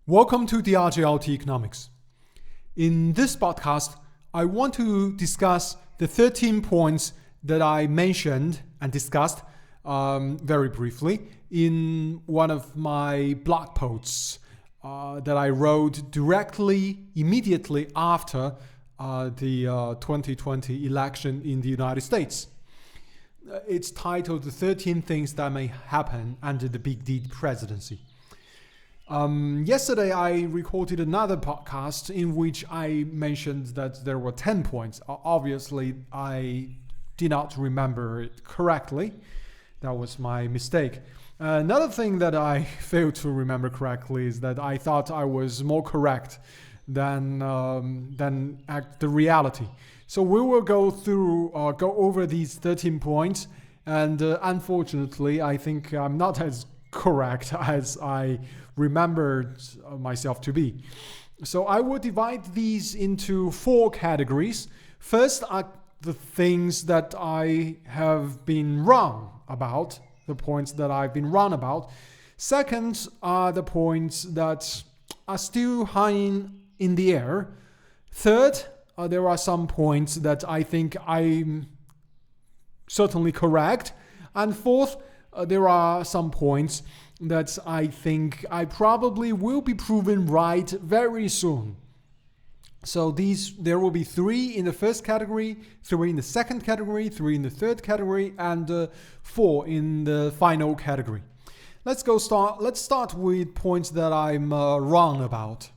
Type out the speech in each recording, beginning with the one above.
Welcome to the RJLT Economics. In this podcast, I want to discuss the 13 points that I mentioned and discussed very briefly in one of my blog posts that I wrote immediately after the 2020 election in the United States. It's titled The 13 Things That May Happen Under the Big D Presidency. Yesterday, I recorded another podcast in which I mentioned that there were 10 points. Obviously, I did not remember it correctly. That was my mistake. Another thing that I failed to remember correctly is that I thought I was more correct than the reality. So we will go over these 13 points, and unfortunately, I think I'm not as correct as I remembered myself to be. So I will divide these into 4 categories. First are the things that I have been wrong about, the points that I've been wrong about. Second are the points that are still hanging in the air. Third, there are some points that I think I'm certainly correct. And fourth, there are some points that I think I probably will be proven right very soon. So there will be 3 in the first category, 3 in the second category, 3 in the third category, and 4 in the final category. Let's start with points that I'm wrong about.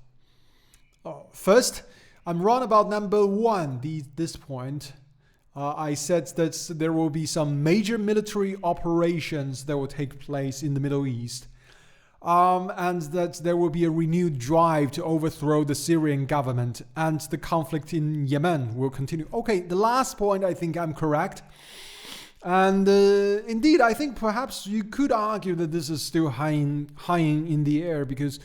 First, I'm wrong about number 1, this point. I said that there will be some major military operations that will take place in the Middle East, and that there will be a renewed drive to overthrow the Syrian government, and the conflict in Yemen will continue. Okay, the last point, I think I'm correct. And indeed, I think perhaps you could argue that this is still hanging in the air because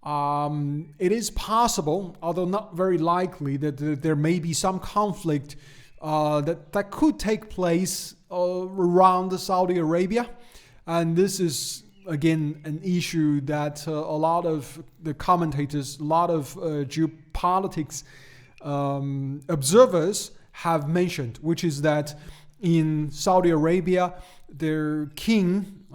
it is possible, although not very likely, that there may be some conflict that could take place around Saudi Arabia. And this is, again, an issue that a lot of the commentators, a lot of geopolitics observers have mentioned, which is that in Saudi Arabia, their king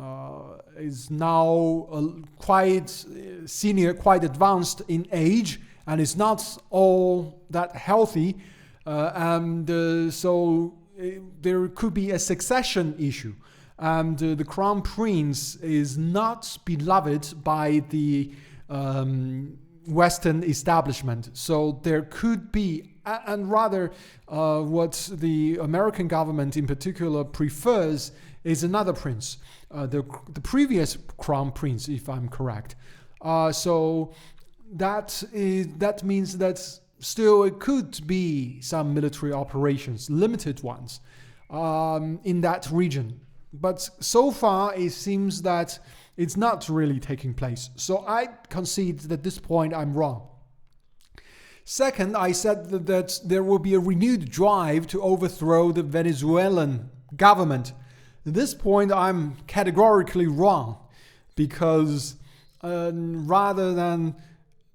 is now quite senior, quite advanced in age, and is not all that healthy. So there could be a succession issue. And the crown prince is not beloved by the Western establishment. So there could be, and rather what the American government in particular prefers is another prince, the previous crown prince, if I'm correct. So that means that still it could be some military operations, limited ones, in that region. But so far, it seems that it's not really taking place. So I concede that at this point I'm wrong. Second, I said that there will be a renewed drive to overthrow the Venezuelan government. At this point, I'm categorically wrong because rather than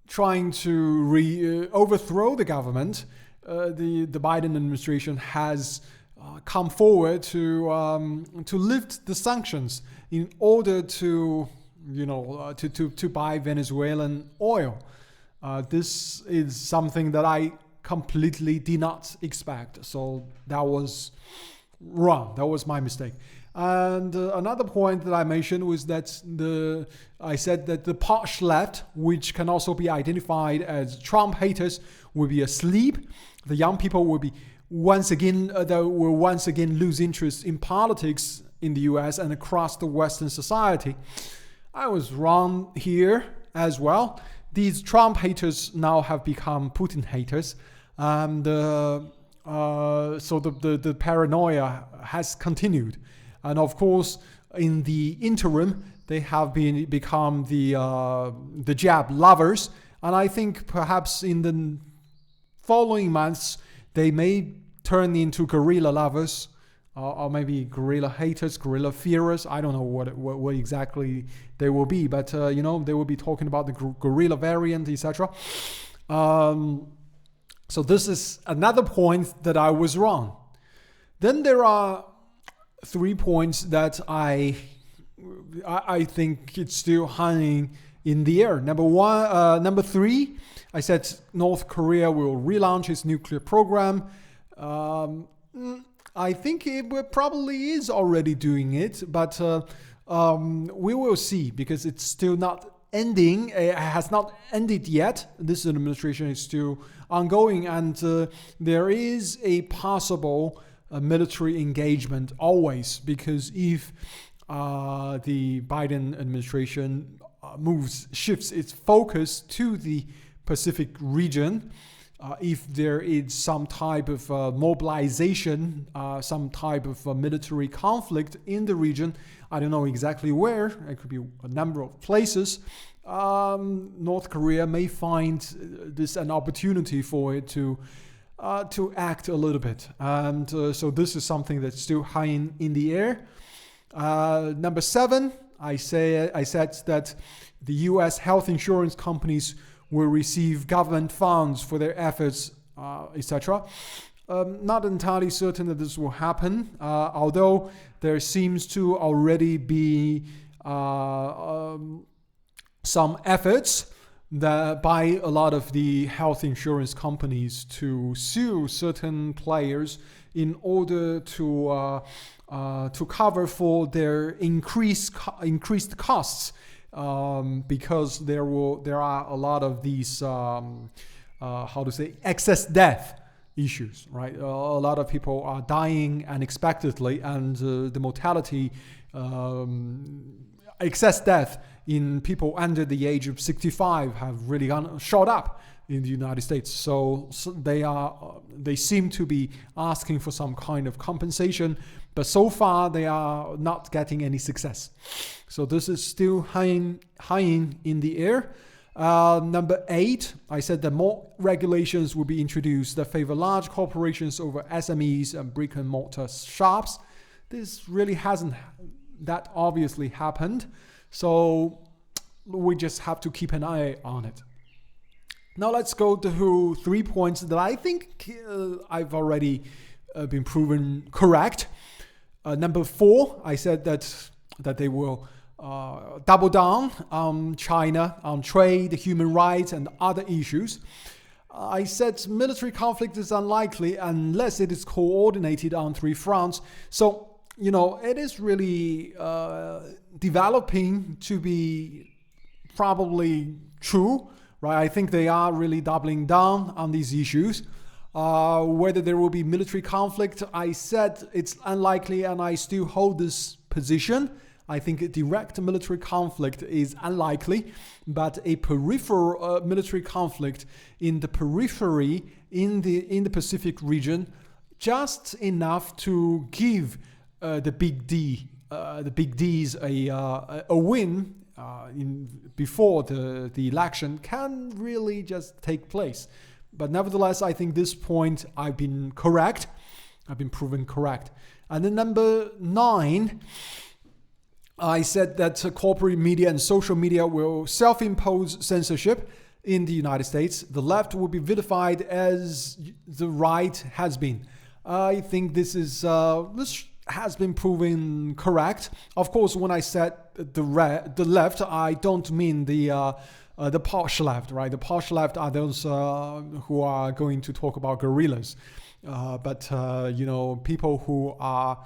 trying to overthrow the government, the Biden administration has come forward to lift the sanctions in order to buy Venezuelan oil. This is something that I completely did not expect. So that was wrong. That was my mistake. And another point that I mentioned was that I said that the posh left, which can also be identified as Trump haters, will be asleep. The young people will once again lose interest in politics in the US and across the Western society. I was wrong here as well. These Trump haters now have become Putin haters, and so the paranoia has continued. And of course, in the interim, they have become the jab lovers. And I think perhaps in the following months, they may turn into guerrilla lovers. or maybe guerrilla haters, guerrilla fearers. I don't know what exactly they will be, but they will be talking about the guerrilla variant, etc. So this is another point that I was wrong. Then there are 3 points that I think it's still hanging in the air. Number 3, I said North Korea will relaunch its nuclear program. I think it probably is already doing it, but we will see, because it's still not ending. It has not ended yet. This administration is still ongoing, and there is a possible military engagement always, because if the Biden administration shifts its focus to the Pacific region, if there is some type of mobilization, some type of military conflict in the region, I don't know exactly where, it could be a number of places, North Korea may find this an opportunity for it to act a little bit. And so this is something that's still hanging in the air. Number 7, I said that the U.S. health insurance companies will receive government funds for their efforts, etc. Not entirely certain that this will happen, although there seems to already be some efforts by a lot of the health insurance companies to sue certain players in order to cover for their increased costs, because there are a lot of these excess death issues, right? A lot of people are dying unexpectedly, and the mortality, excess death in people under the age of 65 have really shot up in the United States. So they seem to be asking for some kind of compensation, but so far they are not getting any success. So this is still hanging in the air. Number 8, I said that more regulations will be introduced that favor large corporations over SMEs and brick and mortar shops. This really hasn't that obviously happened. So we just have to keep an eye on it. Now let's go to 3 points that I think I've already been proven correct. Number 4, I said that they will double down on China, on trade, human rights, and other issues. I said military conflict is unlikely unless it is coordinated on 3 fronts. So, it is really developing to be probably true, right? I think they are really doubling down on these issues. Whether there will be military conflict, I said it's unlikely, and I still hold this position. I think a direct military conflict is unlikely, but a peripheral military conflict in the periphery, in the Pacific region, just enough to give the big D's a win before the election can really just take place. But nevertheless, I think this point I've been correct. I've been proven correct. And then number 9, I said that corporate media and social media will self-impose censorship in the United States. The left will be vilified as the right has been. I think this has been proven correct. Of course, when I said the left, I don't mean the posh left, right? The posh left are those who are going to talk about guerrillas, but people who are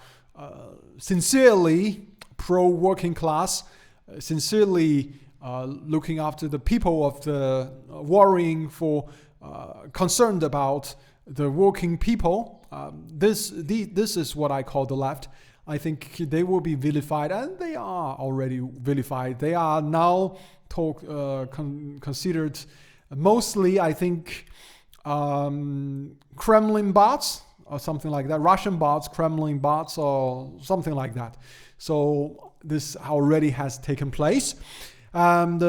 sincerely pro-working class, sincerely looking after the people of the worrying for, concerned about the working people. This is what I call the left. I think they will be vilified, and they are already vilified. They are now considered mostly, I think, Kremlin bots or something like that, Russian bots, Kremlin bots, or something like that. So this already has taken place. And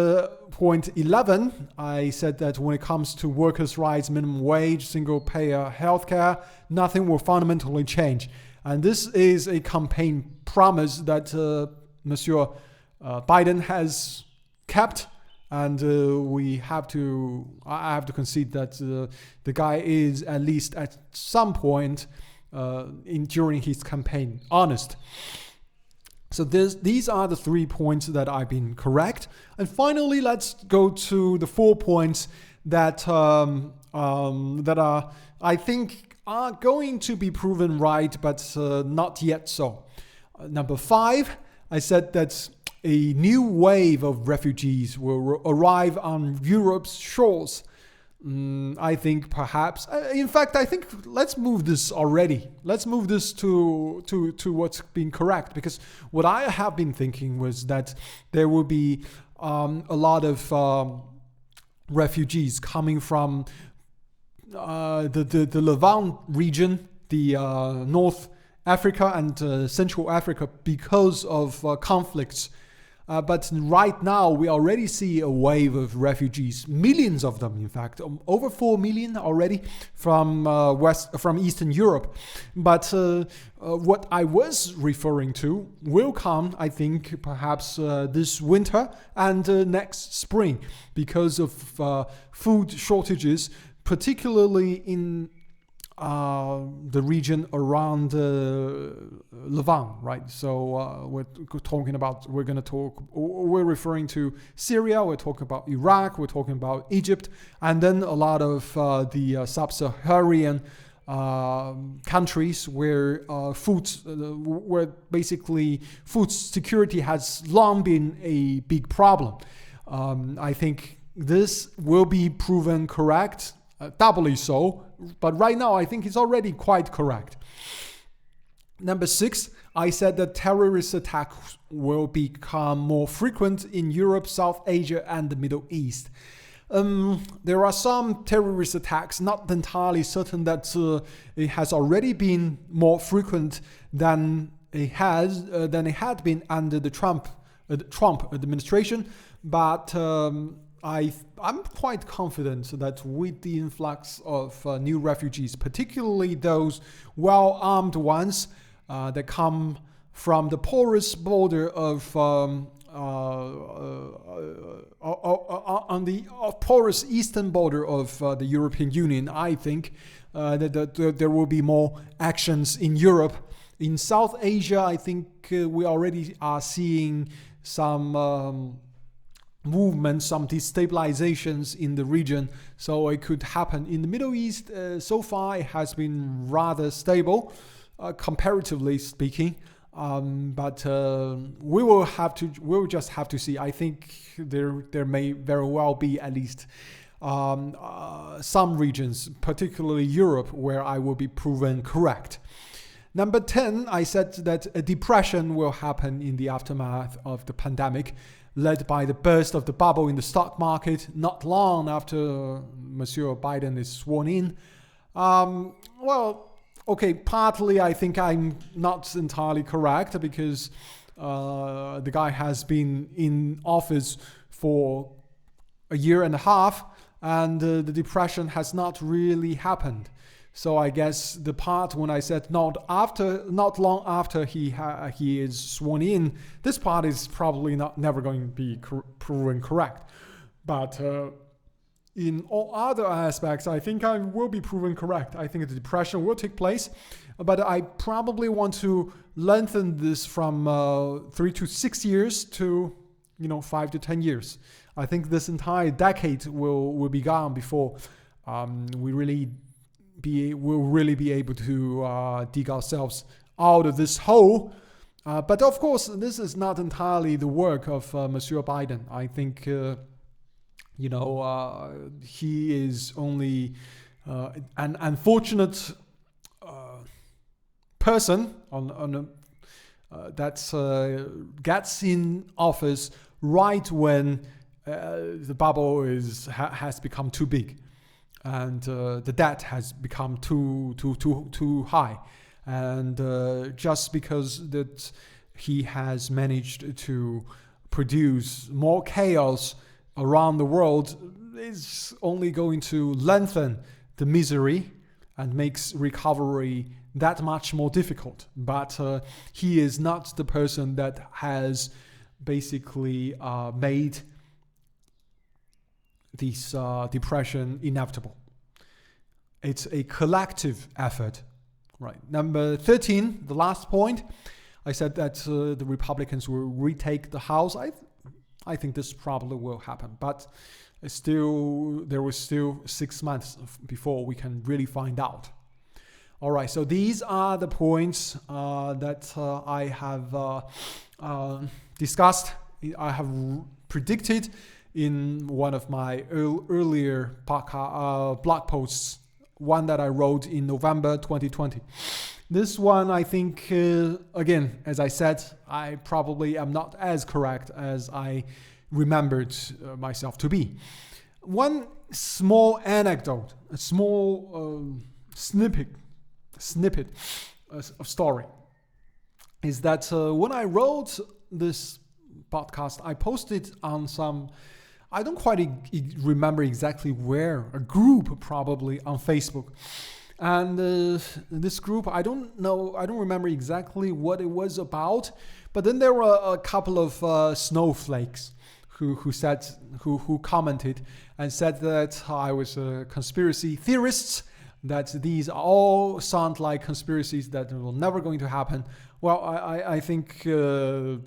point 11, I said that when it comes to workers' rights, minimum wage, single-payer healthcare, nothing will fundamentally change. And this is a campaign promise that Monsieur Biden has kept. And I have to concede that the guy is, at least at some point during his campaign, honest. So these are the 3 points that I've been correct. And finally, let's go to the 4 points that I think are going to be proven right, but not yet so. Number 5, I said that a new wave of refugees will arrive on Europe's shores. I think perhaps, in fact, I think let's move this already. Let's move this to what's been correct, because what I have been thinking was that there will be a lot of refugees coming from the Levant region, the North Africa and Central Africa, because of conflicts. But right now, we already see a wave of refugees, millions of them, in fact, over 4 million already from Eastern Europe. But what I was referring to will come, I think, perhaps this winter and next spring, because of food shortages, particularly in the region around Levant, right? So we're referring to Syria, we're talking about Iraq, we're talking about Egypt, and then a lot of the sub-Saharan countries where where basically food security has long been a big problem. I think this will be proven correct, doubly so, but right now I think it's already quite correct. Number 6, I said that terrorist attacks will become more frequent in Europe, South Asia, and the Middle East. There are some terrorist attacks, not entirely certain that it has already been more frequent than it had been under the Trump administration, but I'm quite confident that with the influx of new refugees, particularly those well-armed ones that come from the porous border of on the porous eastern border of the European Union, I think that there will be more actions in Europe. In South Asia, I think we already are seeing some movements, some destabilizations in the region, so it could happen. In the Middle East, so far it has been rather stable, comparatively speaking, but we will just have to see. I think there may very well be at least some regions, particularly Europe, where I will be proven correct. Number 10, I said that a depression will happen in the aftermath of the pandemic, led by the burst of the bubble in the stock market not long after Monsieur Biden is sworn in. Partly I think I'm not entirely correct, because the guy has been in office for a year and a half, and the depression has not really happened. So I guess the part when I said not long after he is sworn in, this part is probably never going to be proven correct. But in all other aspects, I think I will be proven correct. I think the depression will take place, but I probably want to lengthen this from 3 to 6 years to 5 to 10 years. I think this entire decade will be gone before we will really be able to dig ourselves out of this hole. But of course, this is not entirely the work of Monsieur Biden. I think, he is only an unfortunate person that gets in office right when the bubble has become too big. And the debt has become too high, and just because that he has managed to produce more chaos around the world is only going to lengthen the misery and makes recovery that much more difficult. But he is not the person that has basically made this depression inevitable. It's a collective effort. Right. Number 13, the last point, I said that the Republicans will retake the House. I think this probably will happen, but there was still 6 months before we can really find out. All right, so these are the points that I have discussed. I have predicted in one of my earlier blog posts, one that I wrote in November 2020. This one, I think, again, as I said, I probably am not as correct as I remembered myself to be. One small anecdote, a small snippet of story is that when I wrote this podcast, I posted on some, I don't quite remember exactly where, a group probably on Facebook. And this group, I don't remember exactly what it was about, but then there were a couple of snowflakes who commented and said that I was a conspiracy theorist, that these all sound like conspiracies that will never going to happen. Well, I think, even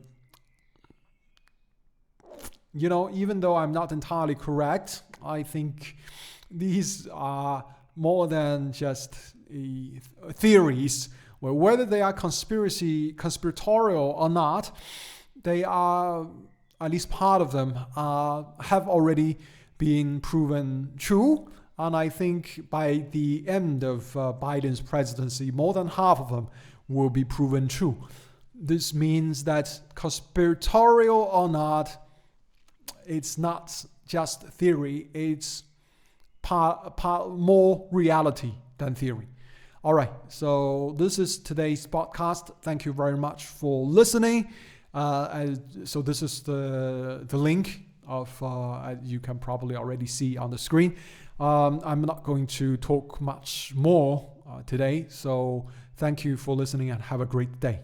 though I'm not entirely correct, I think these are more than just theories. Well, whether they are conspiratorial or not, they are, at least part of them, have already been proven true. And I think by the end of Biden's presidency, more than half of them will be proven true. This means that conspiratorial or not, it's not just theory, it's more reality than theory. All right, so this is today's podcast. Thank you very much for listening. So this is the link of, you can probably already see on the screen. I'm not going to talk much more today, so thank you for listening and have a great day.